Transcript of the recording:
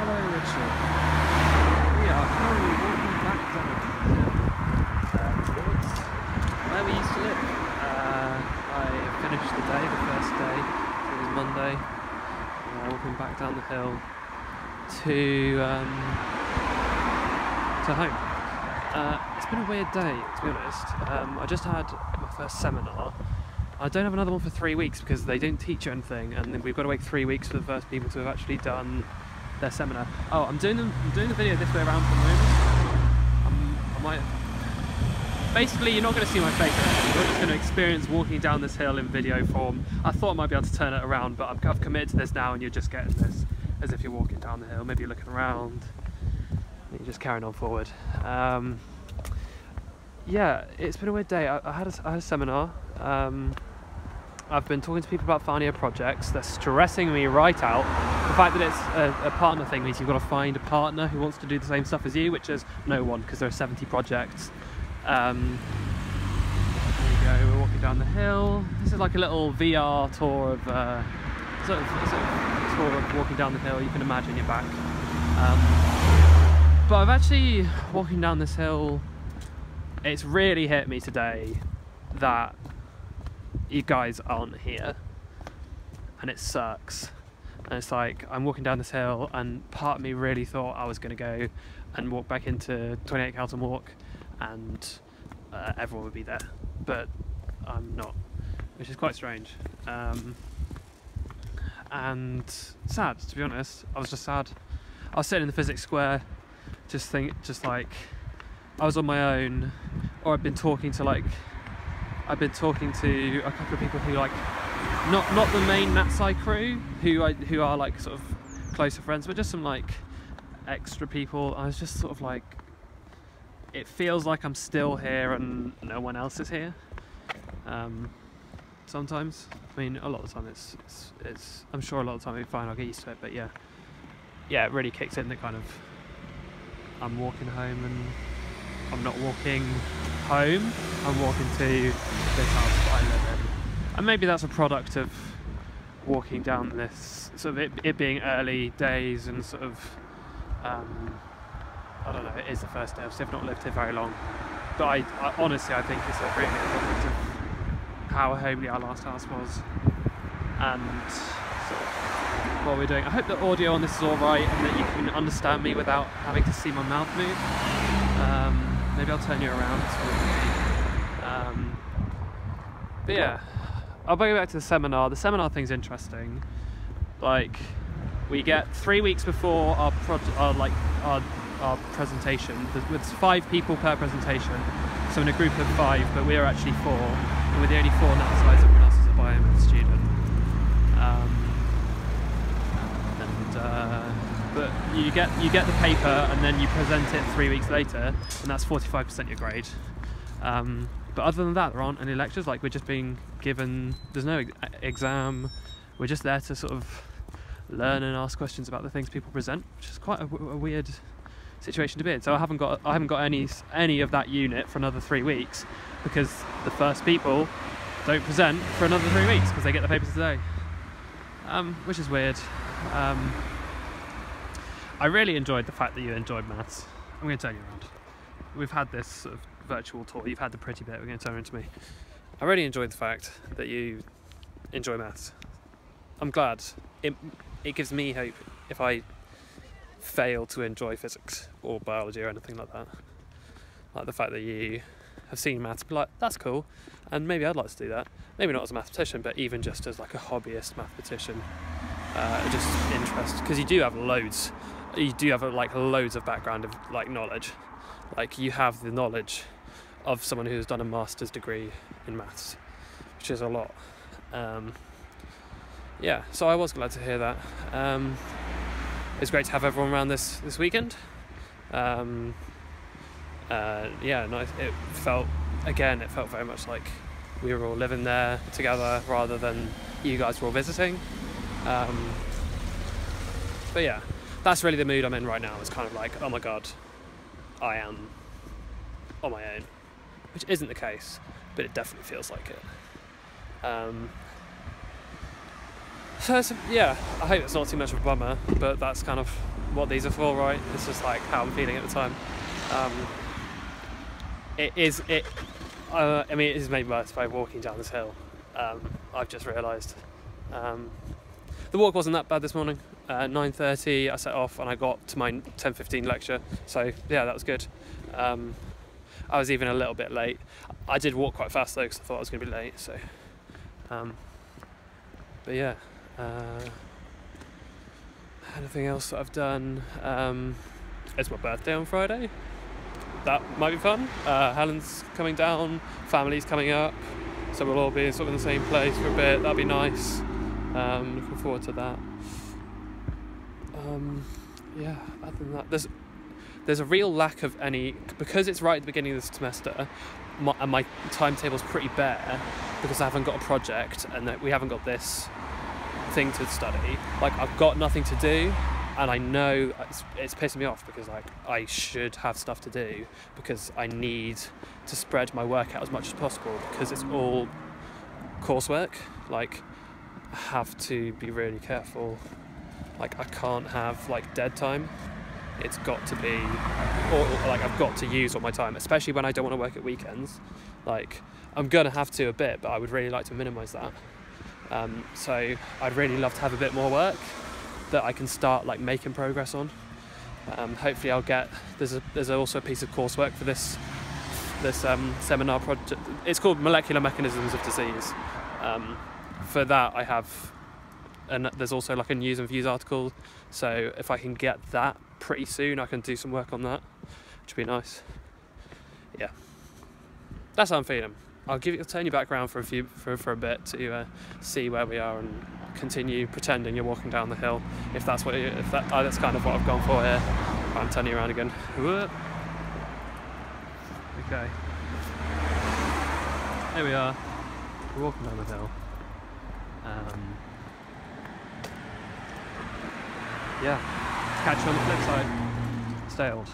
Hello Richard. We are currently walking back down towards where we used to live. I finished the day, the first day, it was Monday. Walking back down the hill to home. It's been a weird day, to be honest. I just had my first seminar. I don't have another one for 3 weeks because they don't teach you anything, and then we've got to wait 3 weeks for the first people to have actually done their seminar. Oh, I'm doing the video this way around for the moment. Basically, you're not going to see my face. You're just going to experience walking down this hill in video form. I thought I might be able to turn it around, but I've committed to this now, and you're just getting this as if you're walking down the hill. Maybe you're looking around, and you're just carrying on forward. Yeah, it's been a weird day. I had a seminar. I've been talking to people about final year projects. They're stressing me right out. The fact that it's a partner thing means you've got to find a partner who wants to do the same stuff as you, which is no one, because there are 70 projects. There you go, we're walking down the hill. This is like a little VR tour of sort of tour of walking down the hill. You can imagine you're back. But I've actually walking down this hill. It's really hit me today that you guys aren't here, and it sucks. And it's like I'm walking down this hill, and part of me really thought I was going to go and walk back into 28 Carlton Walk, and everyone would be there, but I'm not, which is quite strange. And sad, to be honest. I was just sad. I was sitting in the physics square, just like I was on my own, or I've been talking to a couple of people who like not the main Natsai crew who are like sort of closer friends, but just some like extra people. I was just sort of like, it feels like I'm still here and no one else is here. Sometimes, I mean, a lot of the time it's I'm sure a lot of the time it'll be fine, I'll get used to it, but yeah, it really kicks in that kind of I'm walking home and I'm not walking home, I'm walking to this house that I live in. And maybe that's a product of walking down this, sort of it being early days and sort of, I don't know, it is the first day, I've not lived here very long. But I honestly, I think it's a really a product of how homely our last house was. And sort of what we're doing. I hope the audio on this is alright and that you can understand me without having to see my mouth move. Maybe I'll turn you around. But yeah, I'll bring you back to the seminar. The seminar thing's interesting. Like, we get 3 weeks before our presentation. There's 5 people per presentation, so in a group of 5, but we're actually 4, and we're the only 4 Natsais. Everyone else is a biomed student. But you get the paper and then you present it 3 weeks later, and that's 45% your grade. But other than that, there aren't any lectures. Like, we're just being given, there's no exam, we're just there to sort of learn and ask questions about the things people present, which is quite a weird situation to be in. So I haven't got any of that unit for another 3 weeks, because the first people don't present for another 3 weeks because they get the papers today, which is weird. I really enjoyed the fact that you enjoyed maths. I'm going to turn you around. We've had this sort of virtual tour. You've had the pretty bit. We're going to turn into me. I really enjoyed the fact that you enjoy maths. I'm glad. It gives me hope if I fail to enjoy physics or biology or anything like that. Like the fact that you have seen maths, be like, that's cool, and maybe I'd like to do that. Maybe not as a mathematician, but even just as like a hobbyist mathematician. Just interest, because you do have loads. You do have like loads of background of like knowledge. Like, you have the knowledge of someone who's done a master's degree in maths, which is a lot. Yeah, so I was glad to hear that. It's great to have everyone around this weekend. Yeah, nice. It felt very much like we were all living there together rather than you guys were all visiting. But yeah, that's really the mood I'm in right now. It's kind of like, oh my god, I am on my own, which isn't the case, but it definitely feels like it. So yeah, I hope it's not too much of a bummer, but that's kind of what these are for, right? It's just like how I'm feeling at the time. It is made worse by walking down this hill. I've just realised. The walk wasn't that bad this morning. 9:30 I set off and I got to my 10:15 lecture, so yeah, that was good. I was even a little bit late. I did walk quite fast though because I thought I was going to be late, so but yeah, anything else that I've done? It's my birthday on Friday. That might be fun. Helen's coming down, family's coming up, so we'll all be sort of in the same place for a bit. That'll be nice. Looking forward to that. Yeah, other than that, there's a real lack of any, because it's right at the beginning of the semester, and my timetable's pretty bare because I haven't got a project and that we haven't got this thing to study. Like, I've got nothing to do, and I know it's pissing me off because like I should have stuff to do because I need to spread my work out as much as possible because it's all coursework. Like, I have to be really careful. Like, I can't have like dead time. It's got to be, or like I've got to use all my time, especially when I don't want to work at weekends. Like, I'm gonna have to a bit, but I would really like to minimise that. So I'd really love to have a bit more work that I can start like making progress on. Hopefully I'll get, there's also a piece of coursework for this seminar project. It's called Molecular Mechanisms of Disease. For that I have, and there's also like a news and views article, so if I can get that pretty soon I can do some work on that, which would be nice. Yeah, that's how I'm feeling. I'll turn you back around for a bit to see where we are and continue pretending you're walking down the hill. If that's that's kind of what I've gone for here. I'm turning you around again. Whoop. Okay. Here we are. We're walking down the hill. Yeah. Catch you on the flip side. Stay old.